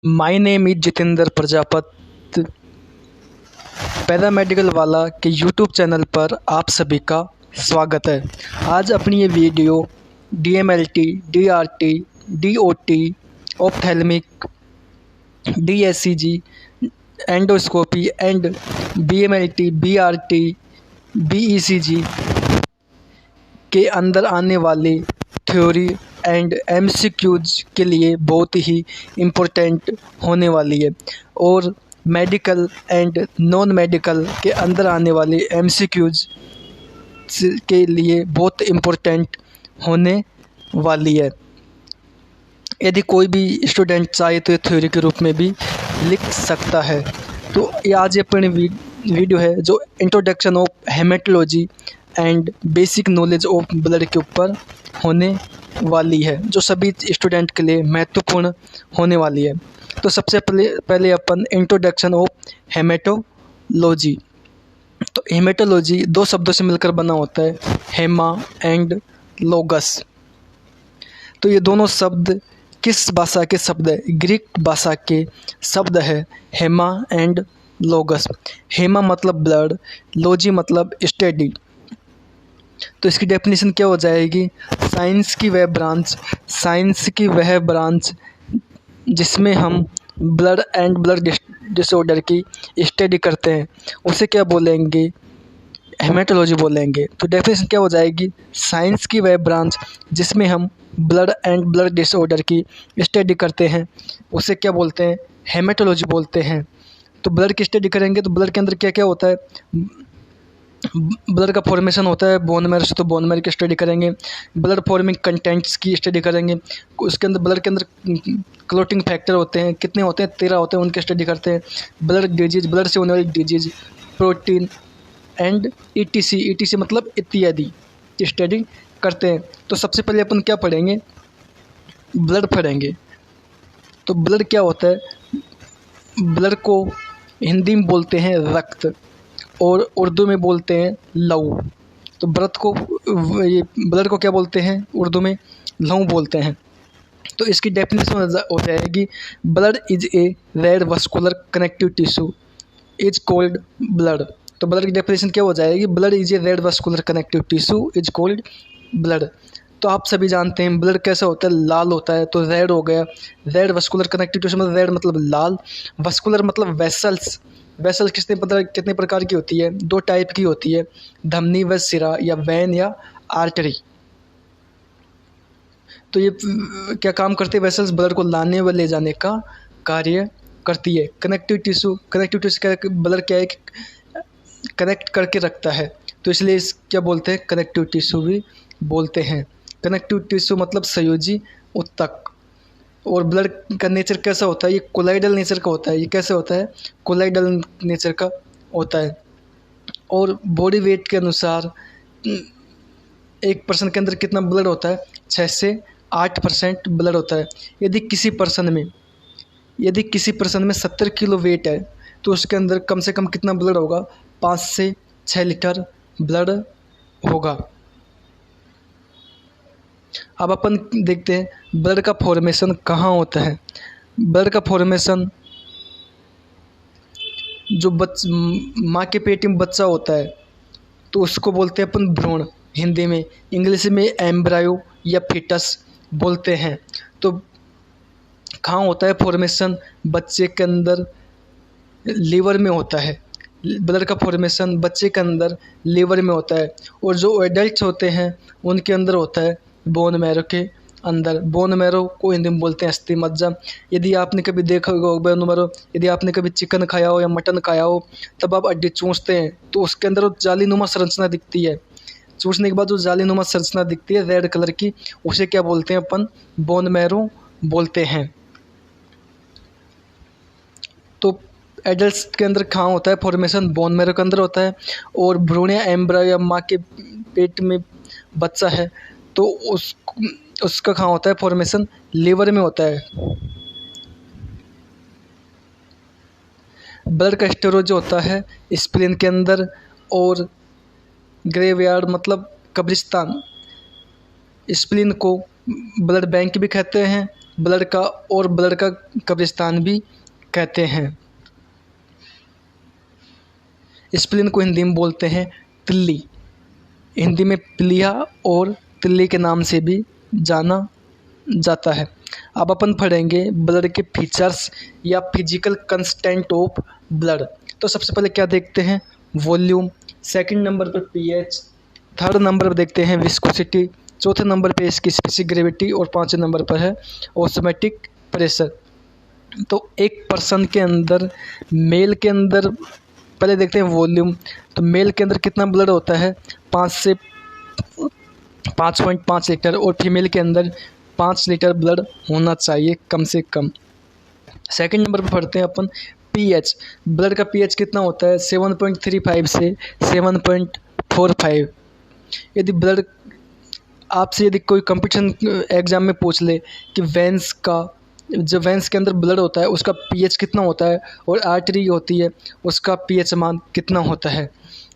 My name is Jitendra Prajapat. Paramedical वाला के YouTube channel पर आप सभी का स्वागत है। आज अपनी ये video DMLT, DRT, DOT, ophthalmic, DSCG, endoscopy and BMLT, BRT, BECG के अंदर आने वाले थ्योरी एंड MCQs के लिए बहुत ही इम्पोर्टेंट होने वाली है और मेडिकल एंड नॉन मेडिकल के अंदर आने वाले MCQs के लिए बहुत इम्पोर्टेंट होने वाली है। यदि कोई भी स्टूडेंट चाहे तो ये थ्योरी के रूप में भी लिख सकता है। तो ये आज ये अपनी वीडियो है जो introduction of haematology and basic knowledge of blood के ऊपर होने वाली है, जो सभी स्टूडेंट के लिए महत्वपूर्ण होने वाली है। तो सबसे पहले अपन इंट्रोडक्शन ऑफ हेमेटोलॉजी। तो हेमेटोलॉजी दो शब्दों से मिलकर बना होता है, हेमा एंड लोगस। तो ये दोनों शब्द किस भाषा के शब्द है? ग्रीक भाषा के शब्द है हेमा एंड लोगस। हेमा मतलब ब्लड, लॉजी मतलब स्टडी। तो इसकी डेफिनेशन क्या हो जाएगी? साइंस की वह ब्रांच जिसमें हम ब्लड एंड ब्लड डिसऑर्डर की स्टडी करते हैं, उसे क्या बोलेंगे? हेमेटोलॉजी बोलेंगे। तो डेफिनेशन क्या हो जाएगी? साइंस की वह ब्रांच जिसमें हम ब्लड एंड ब्लड डिसऑर्डर की स्टडी करते हैं, उसे क्या बोलते हैं? हेमेटोलॉजी बोलते हैं। तो ब्लड की स्टडी करेंगे तो ब्लड के अंदर क्या क्या होता है? ब्लड का फॉर्मेशन होता है बोन मैरो से, तो बोन मैरो की स्टडी करेंगे। ब्लड फॉर्मिंग कंटेंट्स की स्टडी करेंगे। उसके अंदर ब्लड के अंदर क्लोटिंग फैक्टर होते हैं, कितने होते हैं? 13 होते हैं, उनकी स्टडी करते हैं। ब्लड डिजीज, ब्लड से होने वाली डिजीज, प्रोटीन एंड ETC मतलब इत्यादि स्टडी करते हैं। तो सबसे पहले अपन क्या पढ़ेंगे? ब्लड पढ़ेंगे। तो ब्लड क्या होता है? ब्लड को हिंदी में बोलते हैं रक्त और उर्दू में बोलते हैं लहू। तो ब्लड को क्या बोलते हैं? उर्दू में लहू बोलते हैं। तो इसकी डेफिनेशन हो जाएगी, blood is a red vascular connective tissue is called blood. तो ब्लड की डेफिनेशन क्या हो जाएगी? Blood is a red vascular connective tissue is called blood. तो आप सभी जानते हैं ब्लड कैसा होता है? लाल होता है। तो रेड हो गया, रेड वस्कुलर कनेक्टिव टिश्यू मतलब रेड मतलब लाल, वस्कुलर मतलब वेसल्स। वेसल कितने प्रकार की होती है? 2 टाइप की होती है, धमनी व सिरा, या वैन या आर्टरी। तो ये क्या काम करते हैं? वेसल्स ब्लड को लाने व ले जाने का कार्य करती है। कनेक्टिव टिश्यू ब्लड क्या है? कनेक्ट करके रखता है, तो इसलिए इस क्या बोलते हैं? कनेक्टिव टिश्यू भी बोलते हैं। कनेक्टिव टिश्यू मतलब संयोजी ऊतक। और ब्लड का नेचर कैसा होता है? ये कोलाइडल नेचर का होता है। ये कैसे होता है? कोलाइडल नेचर का होता है। और बॉडी वेट के अनुसार एक पर्सन के अंदर कितना ब्लड होता है? 6 से 8% ब्लड होता है। यदि किसी पर्सन में 70 किलो वेट है तो उसके अंदर कम से कम कितना ब्लड होगा? 5 से 6 लीटर ब्लड होगा। अब अपन देखते हैं ब्लड का फॉर्मेशन कहाँ होता है। ब्लड का फॉर्मेशन जो माँ के पेट में बच्चा होता है तो उसको बोलते हैं अपन भ्रूण, हिंदी में। इंग्लिश में एम्ब्रायो या फीटस बोलते हैं। तो कहाँ होता है फॉर्मेशन? बच्चे के अंदर लीवर में होता है। ब्लड का फॉर्मेशन बच्चे के अंदर लीवर में होता है। और जो एडल्ट होते हैं उनके अंदर होता है बोन मैरो के अंदर। बोन मैरो को हिंदी में बोलते हैं अस्थि मज्जा। यदि आपने कभी देखा होगा बोन मैरो, यदि आपने कभी चिकन खाया हो या मटन खाया हो, तब आप हड्डी चूसते हैं तो उसके अंदर वो जालीनुमा संरचना दिखती है। चूसने के बाद जो जालीनुमा संरचना दिखती है रेड कलर की, उसे क्या बोलते हैं अपन? बोन मैरो बोलते हैं। तो एडल्ट्स के अंदर कहाँ होता है फॉर्मेशन? बोन मैरो के अंदर होता है। और भ्रूण या एम्ब्रायो या माँ के पेट में बच्चा है तो उसका कहाँ होता है फॉर्मेशन? लीवर में होता है। ब्लड का स्टोरेज होता है स्प्लीन के अंदर। और ग्रेवयार्ड मतलब कब्रिस्तान, स्प्लीन को ब्लड बैंक भी कहते हैं, ब्लड का कब्रिस्तान भी कहते हैं। स्प्लीन को हिंदी में बोलते हैं तिल्ली, हिंदी में प्लीहा और तिल्ली के नाम से भी जाना जाता है। अब अपन पढ़ेंगे ब्लड के फीचर्स या फिजिकल कंस्टेंट ऑफ ब्लड। तो सबसे पहले क्या देखते हैं, वॉल्यूम, सेकंड नंबर पर पीएच, थर्ड नंबर पर देखते हैं विस्कोसिटी, चौथे नंबर पे इसकी स्पेसिफिक ग्रेविटी और पांचवें नंबर पर है ऑस्मोटिक प्रेशर। तो एक पर्सन के अंदर, मेल के अंदर पहले देखते हैं वॉल्यूम। तो मेल के अंदर कितना ब्लड होता है, 5 से 5.5 लीटर, और फीमेल के अंदर 5 लीटर ब्लड होना चाहिए कम से कम। सेकंड नंबर पर पढ़ते हैं अपन पीएच। ब्लड का पीएच कितना होता है, 7.35 से 7.45। यदि ब्लड आपसे यदि कोई कंपटीशन एग्जाम में पूछ ले कि वेंस के अंदर ब्लड होता है उसका पीएच कितना होता है, और आर्टरी होती है उसका पीएच मान कितना होता है,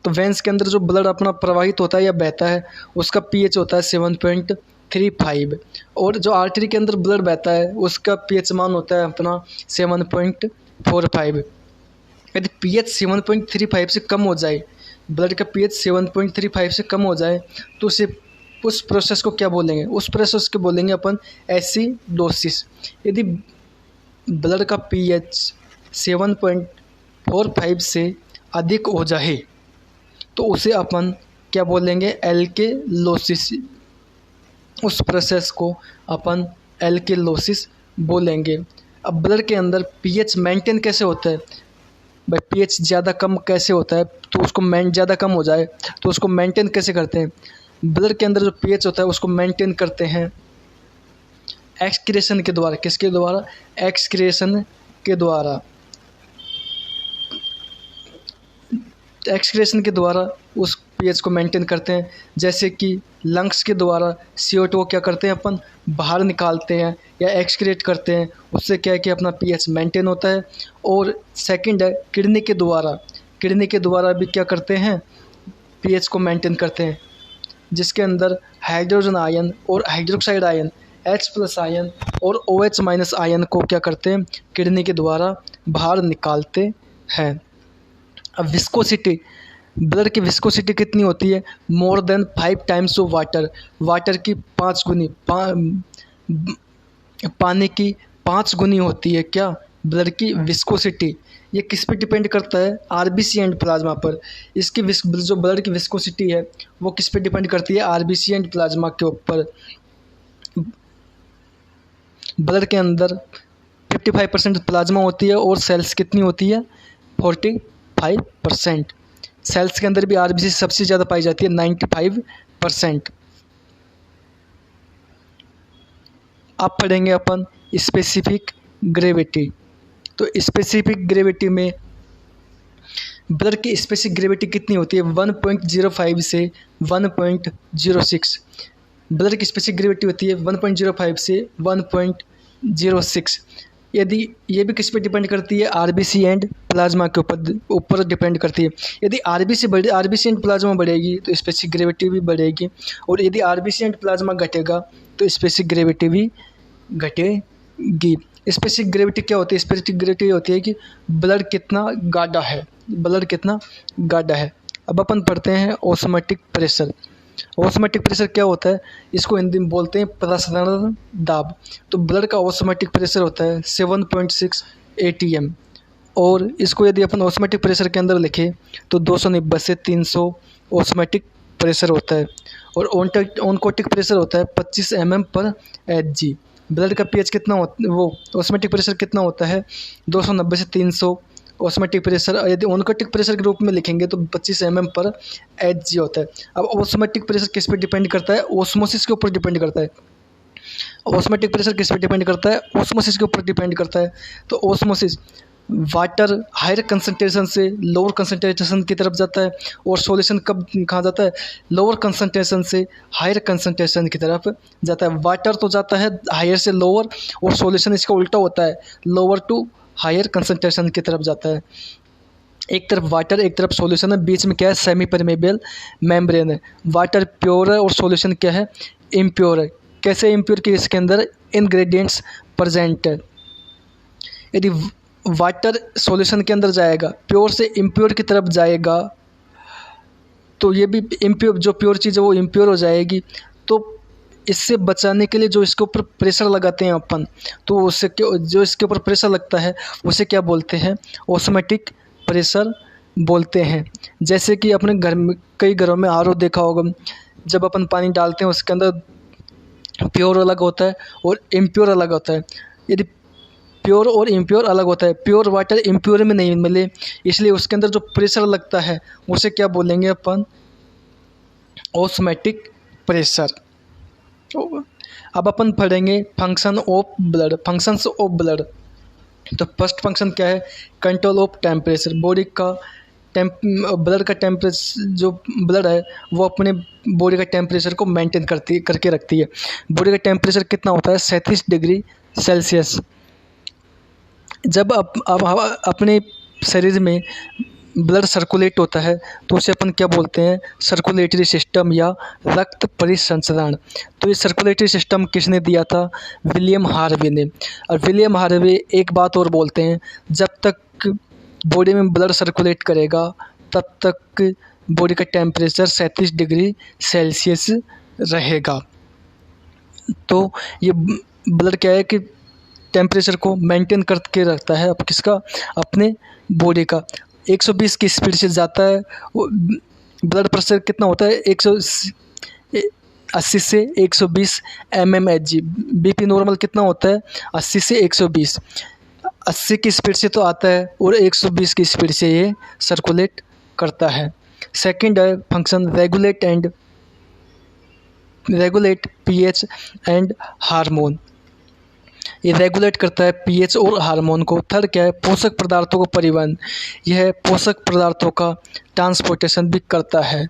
तो वेंस के अंदर जो ब्लड अपना प्रवाहित होता है या बहता है उसका पीएच होता है 7.35, और जो आर्टरी के अंदर ब्लड बहता है उसका पीएच मान होता है अपना 7.45। यदि पीएच 7.35 से कम हो जाए, ब्लड का पीएच 7.35 से कम हो जाए, तो उस प्रोसेस को क्या बोलेंगे, उस प्रोसेस को बोलेंगे अपन एसिडोसिस। यदि ब्लड का पीएच 7.45 से अधिक हो जाए तो उसे अपन क्या बोलेंगे, एल्केलोसिस। उस प्रोसेस को अपन एल्केलोसिस बोलेंगे। अब ब्लड के अंदर पीएच मेंटेन कैसे होता है भाई, पीएच ज़्यादा कम कैसे होता है, तो उसको ज़्यादा कम हो जाए तो उसको मेंटेन कैसे करते हैं। ब्लड के अंदर जो पीएच होता है उसको मेंटेन करते हैं एक्सक्रीशन के द्वारा। किसके द्वारा, एक्सक्रीशन के द्वारा। एक्सक्रीशन के द्वारा उस पीएच को मेंटेन करते हैं। जैसे कि लंग्स के द्वारा CO2 क्या करते हैं अपन बाहर निकालते हैं या एक्सक्रीट करते हैं, उससे क्या है कि अपना पीएच मेंटेन होता है। और सेकंड है किडनी के द्वारा। किडनी के द्वारा भी क्या करते हैं, पीएच को मेंटेन करते हैं, जिसके अंदर हाइड्रोजन आयन और हाइड्रोक्साइड आयन, H+ आयन और OH- आयन को क्या करते हैं, किडनी के द्वारा बाहर निकालते हैं। अब विस्कोसिटी, ब्लड की विस्कोसिटी कितनी होती है, more than 5 times of water. Water की 5 गुनी, पानी की 5 गुनी होती है क्या, ब्लड की विस्कोसिटी। ये किस पे डिपेंड करता है, आरबीसी एंड प्लाज्मा पर। इसकी जो ब्लड की विस्कोसिटी है वो किस पे डिपेंड करती है, आरबीसी एंड प्लाज्मा के ऊपर। ब्लड के अंदर 55% प्लाज्मा होती है और सेल्स कितनी होती है, 45%। सेल्स के अंदर भी आरबीसी सबसे ज़्यादा पाई जाती है, 95%। अब पढ़ेंगे अपन स्पेसिफिक ग्रेविटी। तो स्पेसिफिक ग्रेविटी में ब्लड की स्पेसिफिक ग्रेविटी कितनी होती है, 1.05 से 1.06। ब्लड की स्पेसिफिक ग्रेविटी होती है 1.05 से 1.06। यदि ये भी किस पे डिपेंड करती है, आरबीसी एंड प्लाज्मा के ऊपर डिपेंड करती है। यदि आरबीसी एंड प्लाज्मा बढ़ेगी तो स्पेसिफिक ग्रेविटी भी बढ़ेगी, और यदि आरबीसी एंड प्लाज्मा घटेगा तो स्पेसिफिक ग्रेविटी भी घटेगी। स्पेसिफिक ग्रेविटी क्या होती है, स्पेसिफिक ग्रेविटी होती है कि ब्लड कितना गाढ़ा है, ब्लड कितना गाढ़ा है। अब अपन पढ़ते हैं ऑस्मोटिक प्रेशर। ऑस्मोटिक प्रेशर क्या होता है, इसको हिंदी में बोलते हैं प्रसारण दाब। तो ब्लड का ऑस्मोटिक प्रेशर होता है 7.6 ATM, और इसको यदि अपन ऑस्मोटिक प्रेशर के अंदर लिखें तो 290 से 300 ऑस्मोटिक प्रेशर होता है। और ऑनकोटिक प्रेशर होता है 25 mm/Hg। ब्लड का पीएच कितना होता है, वो ऑस्मोटिक प्रेशर कितना होता है, 290 से 300 ऑस्मोटिक प्रेशर। यदि ऑनकोटिक प्रेशर के रूप में लिखेंगे तो 25 mm/Hg होता है। अब ऑस्मोटिक प्रेशर किस पे डिपेंड करता है, ओस्मोसिस के ऊपर डिपेंड करता है। ऑस्मोटिक प्रेशर किस पे डिपेंड करता है, ओस्मोसिस के ऊपर डिपेंड करता है। तो ओस्मोसिस वाटर हायर कंसंट्रेशन से लोअर कंसंट्रेशन की तरफ जाता है, और सॉल्यूशन कब कहाँ जाता है, लोअर कंसंट्रेशन से हायर कंसंट्रेशन की तरफ जाता है। वाटर तो जाता है हायर से लोअर, और सॉल्यूशन इसका उल्टा होता है, लोअर टू हायर कंसंट्रेशन की तरफ जाता है। एक तरफ वाटर एक तरफ सॉल्यूशन है, बीच में क्या है, सेमी परमेबल मेम्ब्रेन है। वाटर प्योर है और सॉल्यूशन क्या है, इम्प्योर है। कैसे इम्प्योर कि इसके अंदर इंग्रेडिएंट्स प्रेजेंट है। यदि वाटर सॉल्यूशन के अंदर जाएगा, प्योर से इम्प्योर की तरफ जाएगा, तो ये भी इम्प्योर, जो प्योर चीज़ है वो इम्प्योर हो जाएगी। तो इससे बचाने के लिए जो इसके ऊपर प्रेशर लगाते हैं अपन, तो उससे जो इसके ऊपर प्रेशर लगता है उसे क्या बोलते हैं, ऑस्मोटिक प्रेशर बोलते हैं। जैसे कि अपने घर में, कई घरों में आरओ देखा होगा, जब अपन पानी डालते हैं उसके अंदर प्योर अलग होता है और इम्प्योर अलग होता है। यदि प्योर और इम्प्योर अलग होता है, प्योर वाटर इम्प्योर में नहीं मिले, इसलिए उसके अंदर जो प्रेशर लगता है उसे क्या बोलेंगे अपन, ऑस्मोटिक प्रेशर। अब अपन पढ़ेंगे function of blood, functions of blood. तो फर्स्ट फंक्शन क्या है, कंट्रोल ऑफ टेम्परेचर। बॉडी का ब्लड का टेम्परेचर, जो ब्लड है वो अपने बॉडी का टेम्परेचर को मेंटेन करके रखती है। बॉडी का टेम्परेचर कितना होता है, 37 डिग्री सेल्सियस। जब अब अपने शरीर में ब्लड सर्कुलेट होता है तो उसे अपन क्या बोलते हैं, सर्कुलेटरी सिस्टम या रक्त परिसंचरण। तो ये सर्कुलेटरी सिस्टम किसने दिया था, विलियम हार्वे ने। और विलियम हार्वे एक बात और बोलते हैं, जब तक बॉडी में ब्लड सर्कुलेट करेगा तब तक बॉडी का टेम्परेचर 37 डिग्री सेल्सियस रहेगा। तो ये ब्लड क्या है कि टेम्परेचर को मेंटेन करके रखता है, अब किसका, अपने बॉडी का। 120 की स्पीड से जाता है। ब्लड प्रेशर कितना होता है, 180 से 120 mmHg। बीपी नॉर्मल कितना होता है, 80 से 120। 80 की स्पीड से तो आता है और 120 की स्पीड से ये सर्कुलेट करता है। सेकंड है function regulate pH and hormone. ये रेगुलेट करता है पीएच और हार्मोन को। थर्ड क्या है, पोषक पदार्थों को परिवहन। यह पोषक पदार्थों का ट्रांसपोर्टेशन भी करता है।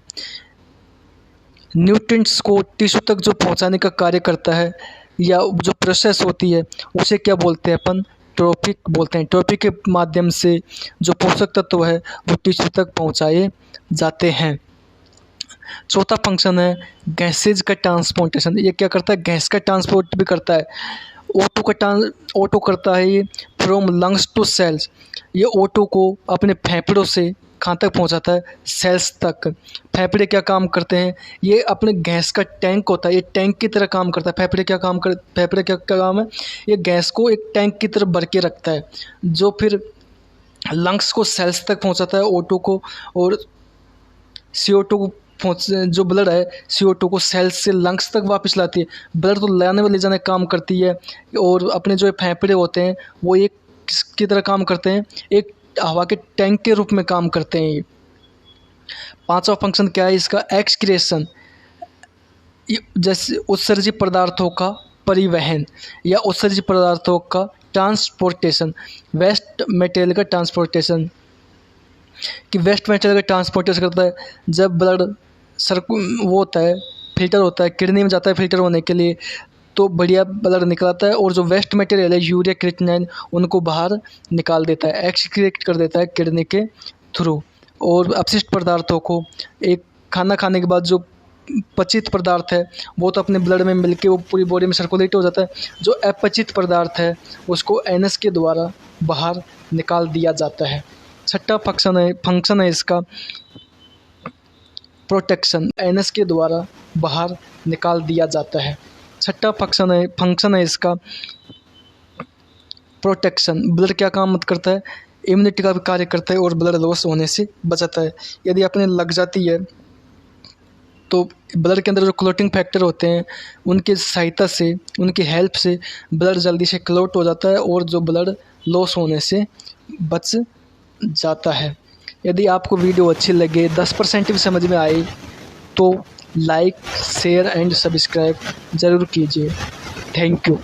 न्यूट्रिएंट्स को टिश्यू तक जो पहुंचाने का कार्य करता है या जो प्रोसेस होती है उसे क्या बोलते हैं अपन, ट्रॉफिक बोलते हैं। ट्रॉफिक के माध्यम से जो पोषक तत्व है वो टिश्यू तक पहुंचाए जाते हैं। चौथा फंक्शन है गैसेज का ट्रांसपोर्टेशन। ये क्या करता है, गैस का ट्रांसपोर्ट भी करता है। ऑटो करता है ये फ्रॉम लंग्स टू सेल्स। ये ऑटो को अपने फेफड़ों से कहाँ तक पहुँचाता है, सेल्स तक। फेफड़े क्या काम करते हैं, ये अपने गैस का टैंक होता है, ये टैंक की तरह काम करता है। फेफड़े क्या काम है, ये गैस को एक टैंक की तरह भर के रखता है, जो फिर लंग्स को, सेल्स तक पहुँचाता है ऑटो को। और CO2 को जो ब्लड है, CO2 को सेल्स से लंग्स तक वापस लाती है। ब्लड तो लाने व ले जाने का काम करती है। और अपने जो फेफड़े होते हैं वो एक किसकी तरह काम करते हैं, एक हवा के टैंक के रूप में काम करते हैं ये। पांचवा फंक्शन क्या है इसका, एक्सक्रीशन। जैसे उत्सर्जित पदार्थों का परिवहन या उत्सर्जित पदार्थों का ट्रांसपोर्टेशन। वेस्ट मटेरियल का ट्रांसपोर्टेशन, कि वेस्ट मटेरियल का ट्रांसपोर्टेशन करता है। जब ब्लड वो होता है, फिल्टर होता है, किडनी में जाता है फिल्टर होने के लिए, तो बढ़िया ब्लड निकलता है। और जो वेस्ट मटेरियल है, यूरिया, क्रिएटिनिन, उनको बाहर निकाल देता है, एक्सक्रीट कर देता है किडनी के थ्रू। और अपशिष्ट पदार्थों को, एक खाना खाने के बाद जो पचित पदार्थ है वो तो अपने ब्लड में मिलके वो पूरी बॉडी में सर्कुलेट हो जाता है। जो अपचित पदार्थ है उसको एनएस के द्वारा बाहर निकाल दिया जाता है। छठा फंक्शन है इसका प्रोटेक्शन। एनएस के द्वारा बाहर निकाल दिया जाता है। छठा फंक्शन है इसका प्रोटेक्शन। ब्लड क्या काम करता है, इम्यूनिटी का भी कार्य करता है और ब्लड लॉस होने से बचाता है। यदि अपने लग जाती है तो ब्लड के अंदर जो क्लोटिंग फैक्टर होते हैं उनकी सहायता से, उनकी हेल्प से ब्लड जल्दी से क्लोट हो जाता है और जो ब्लड लॉस होने से बच जाता है। यदि आपको वीडियो अच्छी लगे, 10% भी समझ में आई, तो लाइक, शेयर एंड सब्सक्राइब ज़रूर कीजिए। Thank you.